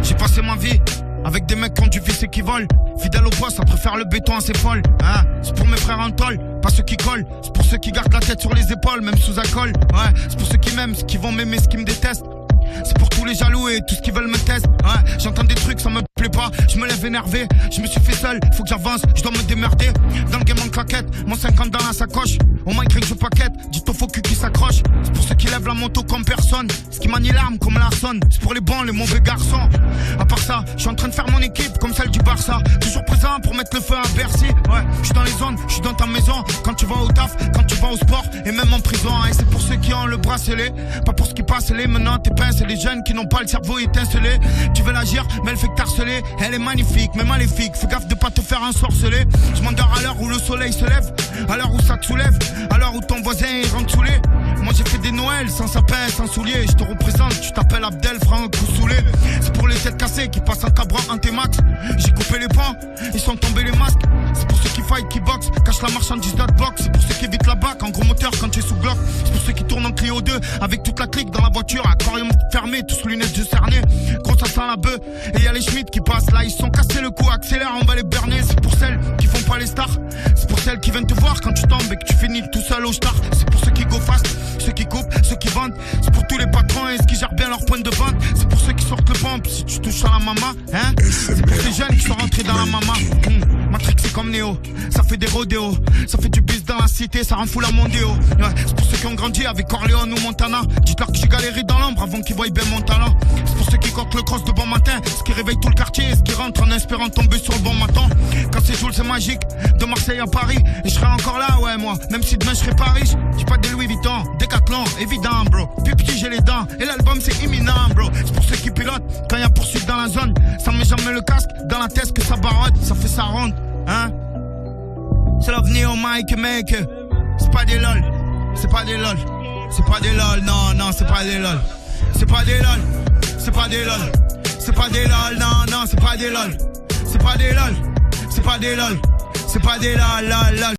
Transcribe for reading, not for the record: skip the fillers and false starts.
J'ai passé ma vie avec des mecs qui ont du vice et qui volent. Fidèle au poste, ça préfère le béton à ses folles. Hein, c'est pour mes frères en tôle, pas ceux qui collent. C'est pour ceux qui gardent la tête sur les épaules, même sous alcool. Ouais, c'est pour ceux qui m'aiment, ceux qui vont m'aimer, ceux qui me détestent. C'est pour tous les jaloux et tous ceux qui veulent me tester. Ouais, j'entends des trucs, ça me plaît pas. Je me lève énervé, je me suis fait seul. Faut que j'avance, je dois me démerder. Dans le game en claquette, mon 50 dans la sacoche. Au moins que je paquette, dis ton faux cul qui s'accroche. C'est pour ceux qui lèvent la moto comme personne. Ce qui manie l'arme comme Larson. C'est pour les bons, les mauvais garçons. À part ça, je suis en train de faire mon équipe comme celle du Barça. Toujours présent pour mettre le feu à Bercy. Ouais, je suis dans les zones, je suis dans ta maison. Quand tu vas au taf, quand tu vas au sport et même en prison. Et c'est pour ceux qui ont le bracelet, pas pour ceux qui passent les menants, tes pinces. C'est les jeunes qui n'ont pas le cerveau étincelé. Tu veux l'agir, mais elle fait que t'harceler. Elle est magnifique, mais maléfique. Fais gaffe de pas te faire ensorceler. Je m'endors à l'heure où le soleil se lève, à l'heure où ça te soulève, à l'heure où ton voisin il rentre saoulé. Moi j'ai fait des Noëls sans sapin, sans souliers. Je te représente, tu t'appelles Abdel, Franck ou Soulé. C'est pour les têtes cassées qui passent en cabran en T-Max. J'ai coupé les pans, ils sont tombés les masques. C'est pour ceux qui fight, qui boxent, cachent la marchandise d'adblock. C'est pour ceux qui évitent la bac en gros moteur quand tu es sous Glock. C'est pour ceux qui tournent en Clio 2 avec toute la clique dans la voiture, aquarium fermé, tous lunettes de cerné. Gros ça sent la bœuf, et y a les Schmitt qui passent là, ils se sont cassés le cou, accélère, on va les berner. C'est pour celles qui font pas les stars, c'est pour celles qui viennent te voir quand tu tombes et que tu finis tout seul au star. C'est pour ceux qui go fast, ceux qui coupent, ceux qui vendent. C'est pour tous les patrons et ceux qui gèrent bien leur point de vente. C'est pour ceux qui sortent le pompe si tu touches à la maman, hein. C'est pour ces jeunes qui sont rentrés dans la mama. Matrix c'est comme Néo, ça fait des rodéos, ça fait du bis dans la cité, ça rend fou la mondéo. Ouais, c'est pour ceux qui ont grandi avec Corleone ou Montana. Dites-leur que j'ai galéré dans l'ombre avant qu'ils voient bien mon talent. C'est pour ceux qui comptent le cross de bon matin, ce qui réveille tout le quartier, ce qui rentre en espérant tomber sur le bon matin. Quand c'est Joule c'est magique, de Marseille à Paris, et je serai encore là, ouais moi, même si demain je serai pas riche. J'ai pas des Louis Vuitton, Décathlon, évident bro. Puis petit j'ai les dents, et l'album c'est imminent bro. C'est pour ceux qui pilotent, quand y'a poursuite dans la zone, ça me met jamais le casque, dans la tête que ça barotte, ça fait sa ronde, hein. C'est l'avenir au mic mec, c'est pas des lol, c'est pas des lol. C'est pas des lol, non, non, c'est pas des lol. C'est pas des lol, c'est pas des lol. C'est pas des lol, non, non, c'est pas des lol. C'est pas des lol, c'est pas des lol. C'est pas des lol, lol, lol.